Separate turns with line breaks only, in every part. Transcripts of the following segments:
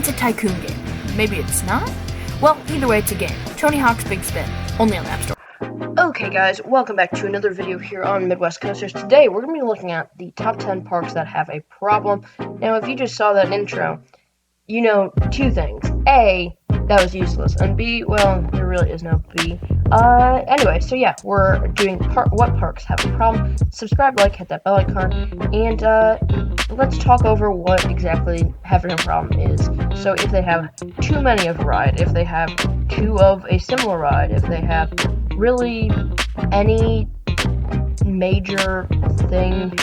it's a tycoon game. Maybe it's not? Well, either way, it's a game. Tony Hawk's Big Spin, only on the App Store.
Okay guys, welcome back to another video here on Midwest Coasters. Today, we're going to be looking at the top 10 parks that have a problem. Now, if you just saw that intro, you know two things. A, that was useless, and B, well, there really is no B. Anyway, so yeah, we're doing what parks have a problem. Subscribe, like, hit that bell icon, and let's talk over what exactly having a problem is. So if they have too many of a ride, if they have two of a similar ride, if they have really any major thing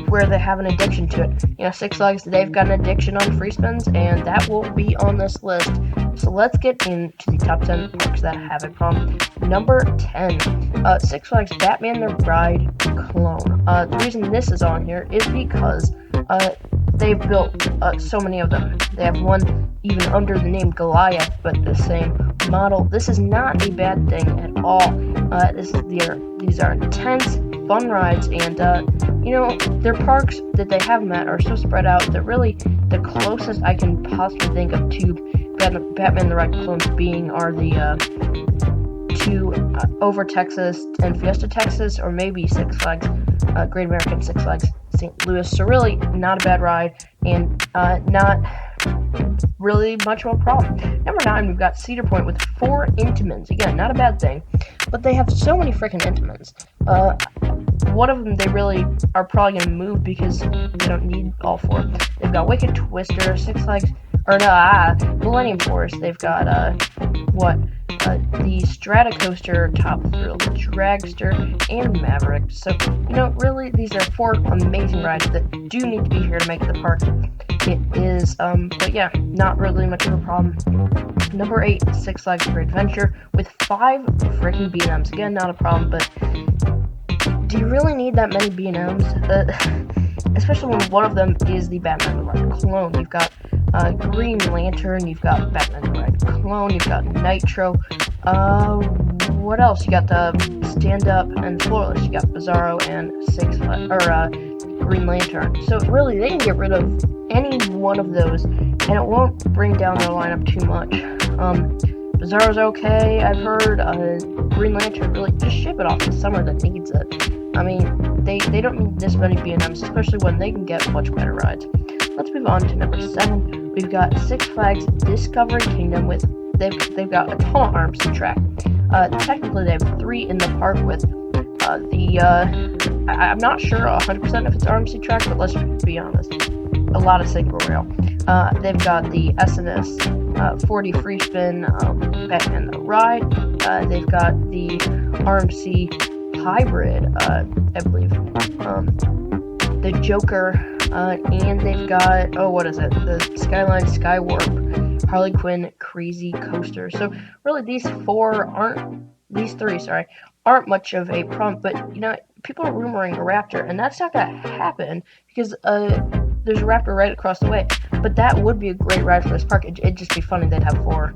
where they have an addiction to it. You know, Six Flags, they've got an addiction on free spins, and that will be on this list. So let's get into the top 10 parks that have a problem. Number 10, Six Flags Batman the Ride clone. The reason this is on here is because they've built so many of them. They have one even under the name Goliath, but the same model. This is not a bad thing at all. These are intense, fun rides, and you know, their parks that they have met are so spread out that really the closest I can possibly think of to Batman the Ride clones being are the two Over Texas and Fiesta Texas, or maybe Six Flags, Great American Six Flags St. Louis. So really not a bad ride, and not really much of a problem. Number 9, we've got Cedar Point with 4 Intamins. Again, not a bad thing, but they have so many freaking Intamins. One of them they really are probably going to move because they don't need all 4. They've got Wicked Twister, Six Flags, Millennium Force. They've got, the Stratocoaster, Top Thrill, Dragster, and Maverick. So, you know, really, these are 4 amazing rides that do need to be here to make the park. It is, but yeah, not really much of a problem. Number 8, Six Flags Great Adventure with 5 freaking B&Ms. Again, not a problem, but do you really need that many B&Ms? Especially when one of them is the Batman the Ride clone. You've got Green Lantern, you've got Batman the Ride clone, you've got Nitro, what else? You got the Stand Up and Floorless, you got Bizarro and Green Lantern. So really, they can get rid of any one of those, and it won't bring down their lineup too much. Bizarro's okay, I've heard. Green Lantern, really, just ship it off to somewhere that needs it. I mean, they don't need this many B&Ms, especially when they can get much better rides. Let's move on to number 7. We've got Six Flags Discovery Kingdom with they've got a ton of arms to track. Technically, they have 3 in the park with I'm not sure 100% if it's arms to track, but let's be honest, a lot of single rail. They've got the SNS 40 free spin Batman the Ride. They've got the RMC hybrid, I believe, the Joker, and they've got, the Skyline Skywarp Harley Quinn Crazy Coaster. So really, these 3 aren't much of a problem, but you know, people are rumoring a Raptor, and that's not gonna happen because there's a Raptor right across the way. But that would be a great ride for this park. It'd just be funny they'd have 4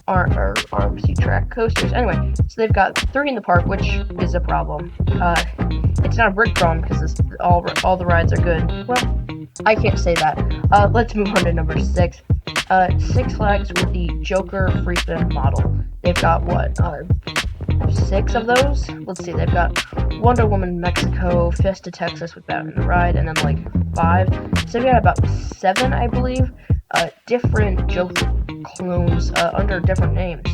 RMC track coasters. Anyway, so they've got 3 in the park, which is a problem. It's not a brick problem because all the rides are good. Well, I can't say that. Let's move on to number 6. Six Flags with the Joker free spin model. They've got 6 of those? Let's see, they've got Wonder Woman Mexico, Fiesta Texas with Batman the Ride, and then like 5. So they've got about 7, I believe, different Joker clones under different names.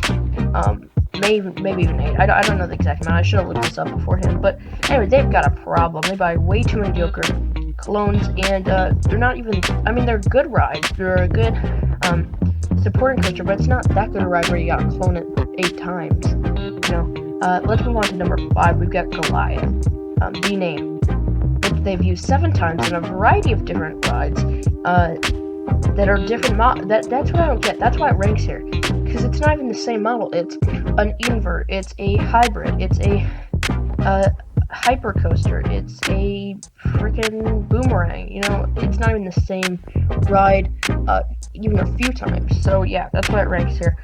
Maybe even 8. I don't know the exact amount. I should have looked this up beforehand. But anyway, they've got a problem. They buy way too many Joker clones, and they're not even, I mean, they're good rides. They're a good supporting coaster, but it's not that good a ride where you gotta clone it 8 times. You know, let's move on to number 5. We've got Goliath, the name, which they've used 7 times in a variety of different rides that are different. That's what I don't get. That's why it ranks here, because it's not even the same model. It's an invert. It's a hybrid. It's a hyper coaster. It's a freaking boomerang. You know, it's not even the same ride, even a few times. So yeah, that's why it ranks here.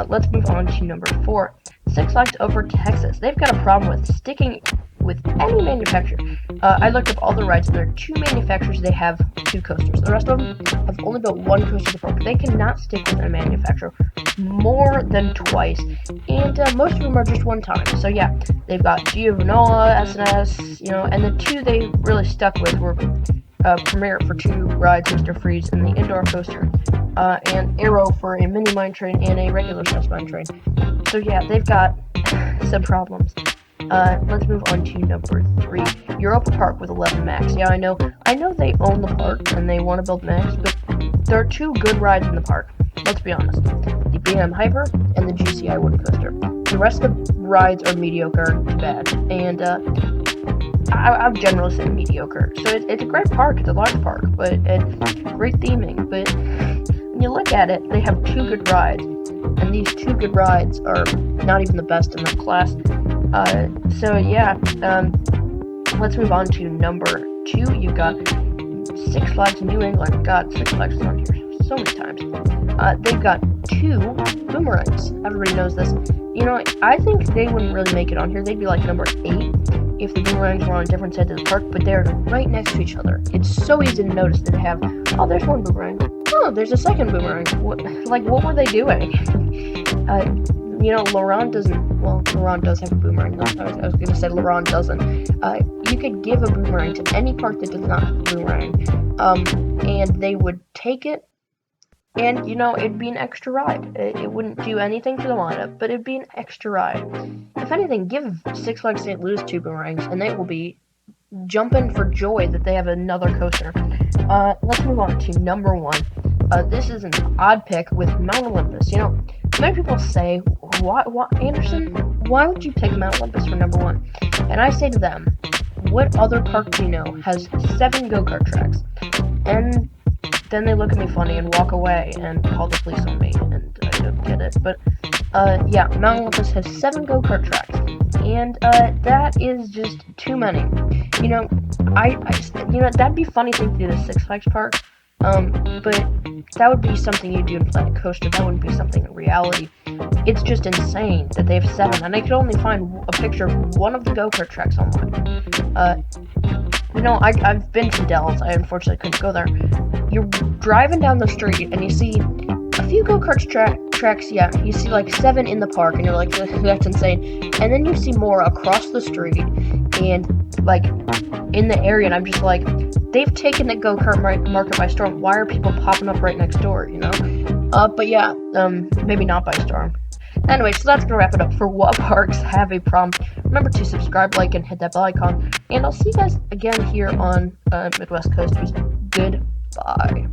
Let's move on to number 4. Six Flags Over Texas. They've got a problem with sticking with any manufacturer. I looked up all the rides, and there are 2 manufacturers they have 2 coasters. The rest of them have only built 1 coaster to park. They cannot stick with a manufacturer more than twice, and most of them are just one time. So yeah, they've got Giovanola, SNS, you know, and the 2 they really stuck with were Premier for 2 rides, Mr. Freeze, and the indoor coaster, and Arrow for a mini mine train and a regular size mine train. So yeah, they've got some problems. Let's move on to number 3, Europa Park with 11 Max. Yeah, I know they own the park and they want to build Max, but there are 2 good rides in the park. Let's be honest, the BM Hyper and the GCI Wooden Coaster. The rest of the rides are mediocre to bad, and I've generally said mediocre. So it's a great park, it's a large park, but it's great theming. But when you look at it, they have 2 good rides, and these 2 good rides are not even the best in their class. So yeah, let's move on to number 2. You got Six Flags New England. God, Six Flags is on here so many times. They've got 2 boomerangs. Everybody knows this. You know, I think they wouldn't really make it on here. They'd be like number 8 if the boomerangs were on different sides of the park, but they're right next to each other. It's so easy to notice that they have, oh, there's 1 boomerang. Oh, there's a 2nd boomerang. What were they doing? You know, Laurent doesn't, well, Laurent does have a boomerang. No, I was going to say Laurent doesn't. You could give a boomerang to any park that does not have a boomerang, and they would take it, and, you know, it'd be an extra ride. It wouldn't do anything for the lineup, but it'd be an extra ride. If anything, give Six Flags St. Louis 2 boomerangs, and they will be jumping for joy that they have another coaster. Let's move on to number 1. This is an odd pick with Mount Olympus. You know, many people say, why, Anderson, why would you pick Mount Olympus for number 1? And I say to them, what other park do you know has 7 go-kart tracks? And then they look at me funny and walk away and call the police on me, and I don't get it. But, yeah, Mount Olympus has 7 go-kart tracks, and, that is just too many. You know, you know, that'd be a funny thing to do to Six Flags Park, but that would be something you do in Planet Coaster. That wouldn't be something in reality. It's just insane that they have 7, and I could only find a picture of one of the go-kart tracks online. You know, I've been to Dells. I unfortunately couldn't go there. You're driving down the street, and you see a few go-kart tracks, yeah. You see, like, 7 in the park, and you're like, that's insane. And then you see more across the street, and, like, in the area, and I'm just like, they've taken the go-kart market by storm. Why are people popping up right next door, you know? But yeah, maybe not by storm. Anyway, so that's gonna wrap it up for what parks have a problem. Remember to subscribe, like, and hit that bell icon. And I'll see you guys again here on Midwest Coasters. Goodbye.